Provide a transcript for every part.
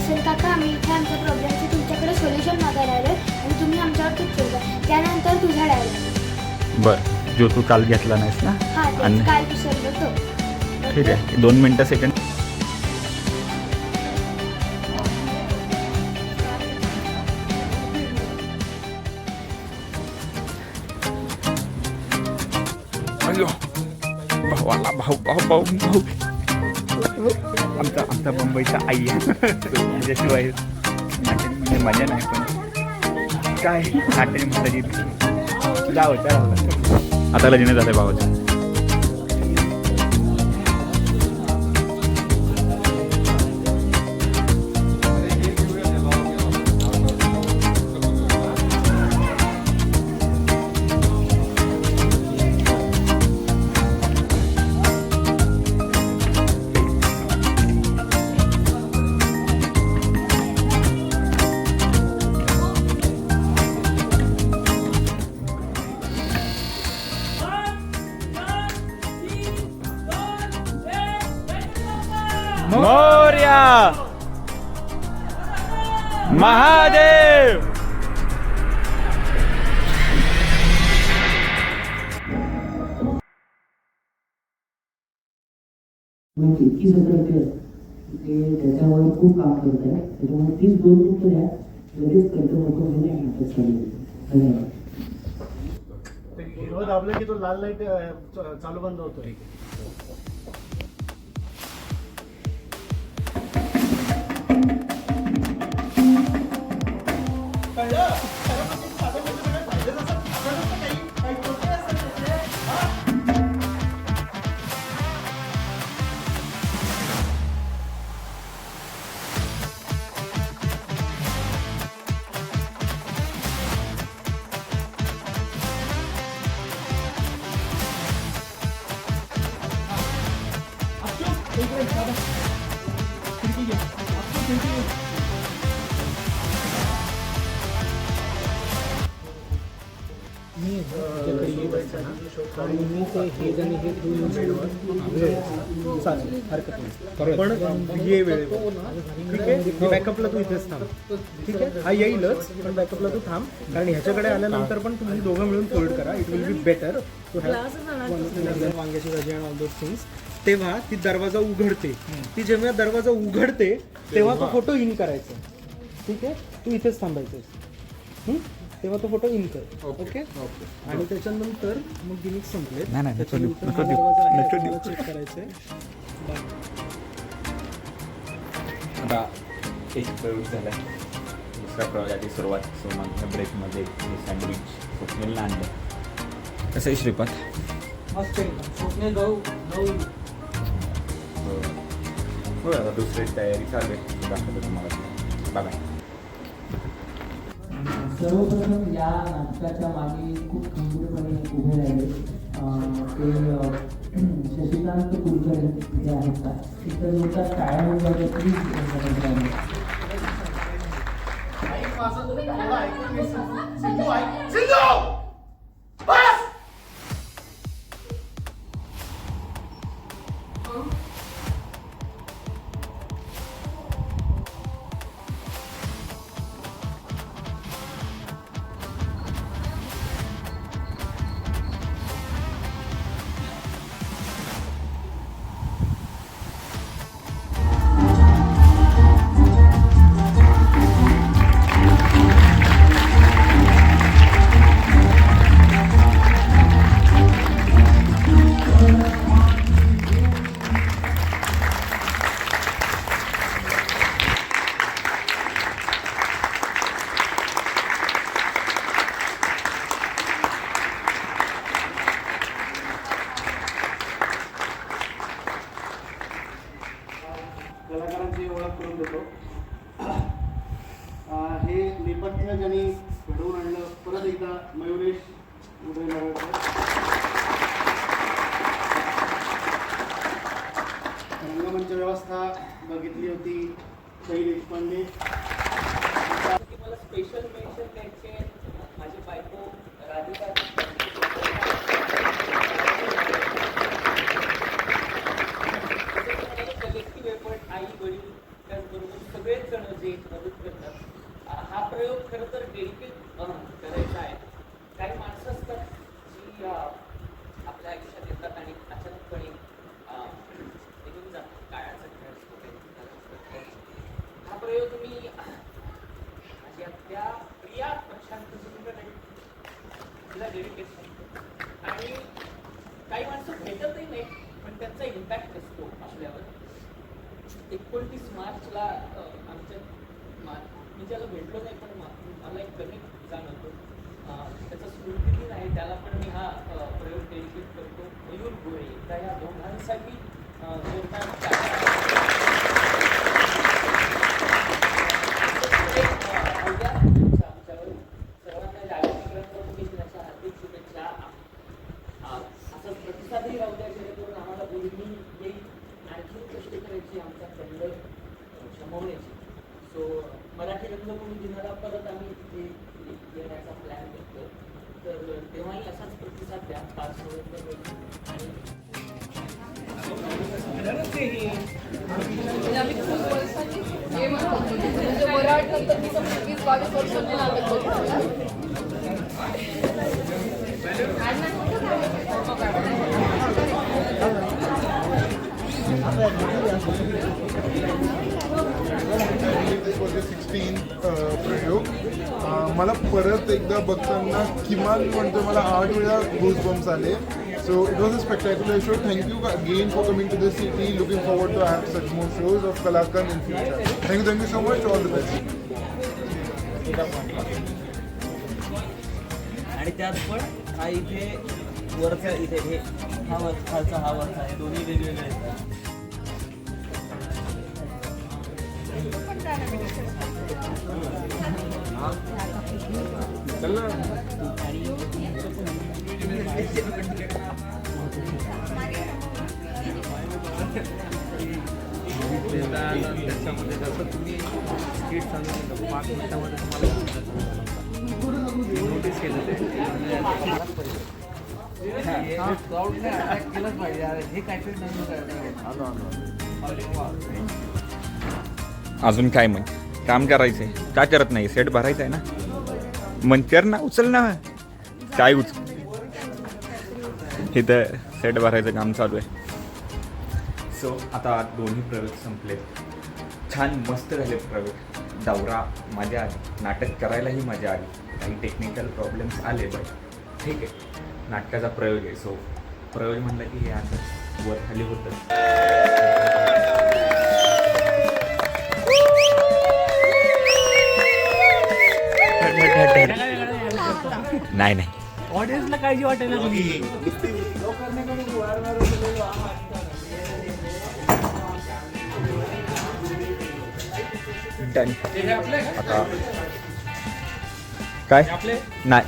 बसेल काका, आम्ही इथे आमच्या प्रॉब्लेमचे तुमच्याकडे सोल्युशन मागायला आलो आणि तुम्ही आमच्यावर चूक केलं. त्यानंतर तुझा डायलॉग. बरं, जो तू काल घेतला नाहीस ना. हां, आणि काल विसरलो तो. ठीक आहे, 2 मिनटं सेकंड. अयो भावाला भाऊ भाऊ भाऊ भाऊ आमचा मुंबईचा आई आहे. त्याच्याशिवाय म्हणजे मजा नाही. पण काय नाट्याने म्हणता जावं त्या आता लग्न झालं भावाचं. मोरया महादेव. इतकी सतर्क ते त्याच्यावर खूप काम करत आहे. त्याच्यामुळे तीच 2 मिनिटं द्या, लगेच कर्तव्य होणे नाटक चालू. धन्यवाद. हिरो दाबलं की तो लाल लाईट चालू बंद होतो. मी ते हे आणि हे चालेल, हरकत नाही. पण ये वेळ ठीक आहे. बॅकअपला तू इथेच थांब. ठीक आहे, हा येईलच, पण बॅकअपला तू थांब. कारण ह्याच्याकडे आल्यानंतर पण तुम्ही दोघं मिळून फोल्ड करा. It will be better to have वांग्याची भाजी अँड ऑल दोज थिंग्स. तेव्हा ती दरवाजा उघडते. ती जेव्हा दरवाजा उघडते तेव्हा तो फोटो इन करायचा. ठीक आहे, तू इथेच थांबायचं. तेव्हा तो फोटो इन कर. ओके. आणि त्याच्यानंतर मग गिमिक संपले. त्याच्यानंतर चेक करायचे. आता एक प्रयोग झाला, दुसऱ्या प्रयोगाची सुरुवात. सोमांच्या ब्रेकमध्ये सँडविच स्वप्नीलनं आणलं. कसं आहे श्रीपाद? स्वप्नील भाऊ हो, आता दुसरी तयारी चालू आहे. दाखवतो तुम्हाला. बाय. सर्वप्रथम या नाटकाच्या मागे खूप खंबीरपणे उभे राहिले ते शशिकांत कुलकर्णी हे आहेत का. इतर लोकांना टाळ्या होऊन जाते प्लीज. काही माणसं भेटतही नाही पण त्यांचा इम्पॅक्ट असतो आपल्यावर. 29 मार्चला मी त्याला भेटलो नाही पण मला एक कनेक्ट जाणवतो. त्याचा स्मृतिदिन आहे त्याला पण मी हा प्रयोग डेडिकेट करतो. मयूर गोळे एकदा या दोघांसाठी जोरदार आमच्यावर सर्वांना जागतिक रंगभूमी दिनाच्या हार्दिक शुभेच्छा. असं प्रतिसादही राहू द्या जेणेकरून आम्हाला बोलणी येईल आणखी कष्ट करायची आमचा खंड क्षमवण्याची. सो मराठी रंगभूमी दिनाला परत आम्ही इथे येण्याचा प्लॅन करतो. तर तेव्हाही असाच प्रतिसाद द्या. 5 नोव्हेंबर रोजी. This was the 16th प्रयोग. मला परत एकदा बघताना किमान म्हणतो मला 8 वेळा goosebumps आले. So it was a spectacular show. Thank you again for coming to the city. Looking forward to have such more shows of Kalakan in future. Thank you so much. All the best. आणि त्यात पण हा इथे वरचा इथे हे हा वर खालचा हा वरचा आहे दोन्ही वेगवेगळे आहेत. त्याच्यामध्ये जसं तुम्ही स्किट सांगितलं 5 मिनिटामध्ये तुम्हाला नोटीस केलं ते क्राऊडने अटॅक केलंच पाहिजे यार. हे काहीतरी नवीन अजून काय मग काम करायचंय का करत नाही? सेट भरायचा आहे ना, मन कर ना, उचल ना. काय इथं सेट भरायचं काम चालू आहे. सो आता दोन्ही प्रयोग संपले. छान मस्त झाले प्रयोग. दौरा मजा आली, नाटक करायलाही मजा आली. काही टेक्निकल प्रॉब्लेम्स आले बट ठीक आहे, नाटकाचा प्रयोग आहे. सो प्रयोग म्हणलं की हे असं वर खाली होतं. नाही नाही ऑडियन्सला काळजी वाटेल ना तुम्ही. डन. आता काय नाही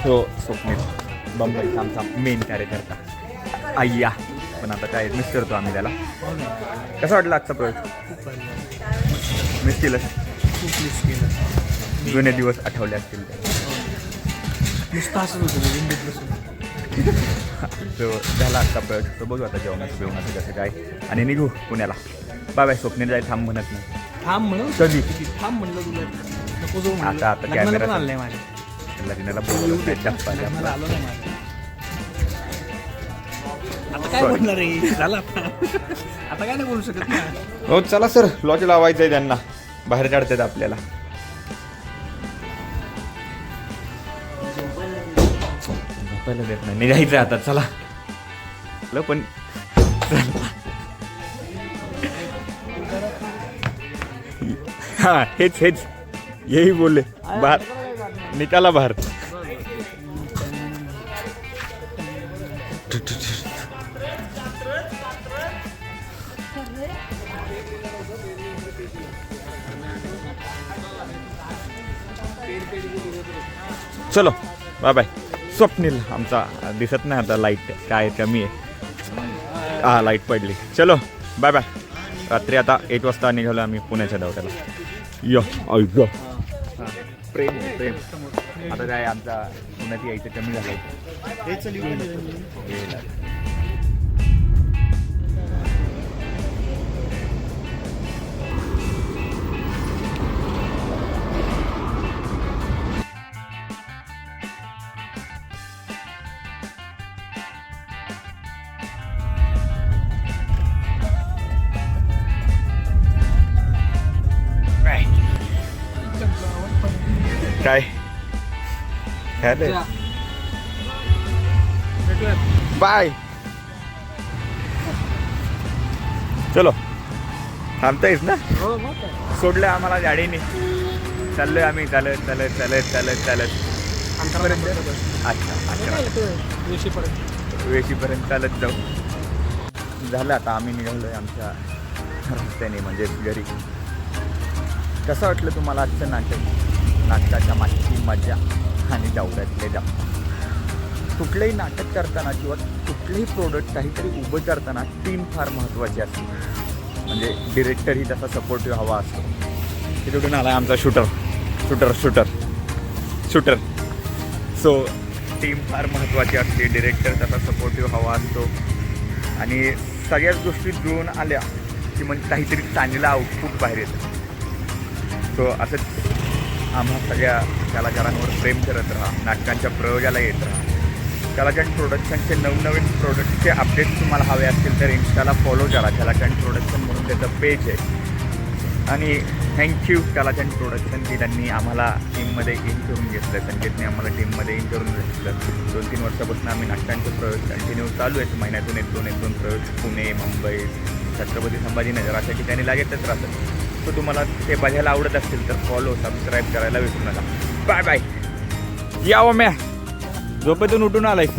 हो स्वप्नील बंबई आमचा मेन कार्यकर्ता अय्या. पण आता काय मिस करतो आम्ही त्याला. कसं वाटलं आजचा प्रयोग? मिस केलं, खूप मिस केलं. जुने दिवस आठवले असतील ते. नुसतं असंच होतं विंडीत बसून. तो झाला आजचा प्रयोग. तो बघू आता जेवणाचं कसं काय आणि निघू पुण्याला. Bye bye. स्वप्नील जाय थांब म्हणत नाही. थांब म्हणून कधी थांब म्हणलं तुला नको जाऊ. आता कॅमेरा पण आलंय माझ्या लग्नाला बोलवलं चप्पा मला आलो नाही माझ्या. आता काय बोलणार आहे? झालं आता काय नाही बोलू शकत ना. हो चला सर, लॉज लावायचं आहे त्यांना, बाहेर काढतात आपल्याला. झोपायला देत नाही, निघायचं आता. चला पण हा हेच यही बोलले. बाहर निकाला बाहर. चलो बाय बाय. स्वप्नील आमचा दिसत नाही आता, लाईट काय कमी आहे. हा लाईट पडली. चलो बाय बाय. रात्री आता 8 वाजता निघालो आम्ही पुण्याच्या दौऱ्याला. यो प्रेम प्रेम. आता काय आमचा पुण्यात यायचं कमी झालं. काय बाय. चलो थांबतायस ना. सोडलं आम्हाला गाडीने. चाललोय आम्ही चालत चालत चालत चालत चालत अच्छा वेशीपर्यंत चालत जाऊ. झालं आता आम्ही निघालोय आमच्या रस्त्याने म्हणजे घरी. कसं वाटलं तुम्हाला आजचं नाटकाच्या मागची मजा आणि दौऱ्यातले जा. कुठलंही नाटक करताना किंवा कुठलंही प्रोडक्ट काहीतरी उभं करताना टीम फार महत्त्वाची असते. म्हणजे डिरेक्टरही तसा सपोर्टिव्ह हवा असतो. तिकडून आला आमचा शूटर. सो टीम फार महत्त्वाची असते. डिरेक्टर तसा सपोर्टिव्ह हवा असतो आणि सगळ्याच गोष्टी जुळून आल्या की मग काहीतरी चांगलं आउटपुट बाहेर येतं. सो असंच आम्हा सगळ्या कलाकारांवर प्रेम करत राहा. नाटकांच्या प्रयोगाला येत राहा. कलाकंठ प्रोडक्शनचे नवनवीन प्रोडक्टचे अपडेट्स तुम्हाला हवे असतील तर इन्स्टाला फॉलो करा. कलाकंठ प्रोडक्शन म्हणून त्याचं पेज आहे. आणि थँक्यू कलाकंठ प्रोडक्शन की त्यांनी आम्हाला टीममध्ये इन करून घेतलं. संकेतने आम्हाला टीममध्ये इन करून घेतलं. 2-3 वर्षापासून आम्ही नाटकांचे प्रयोग कंटिन्यू चालू आहेत. महिन्यातून एक दोन प्रयोग पुणे, मुंबई, छत्रपती संभाजीनगर अशा ठिकाणी लागतच राहतात. सो तुम्हाला ते बघायला आवडत असतील तर फॉलो सबस्क्राईब करायला विसरू नका. Bye bye. या म्या झोपेतून उठून आलायस.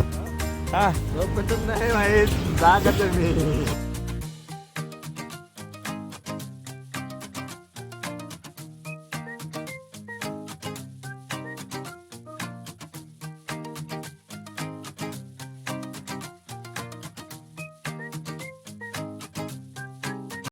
हां झोपेतून नाही माहीत जागा मी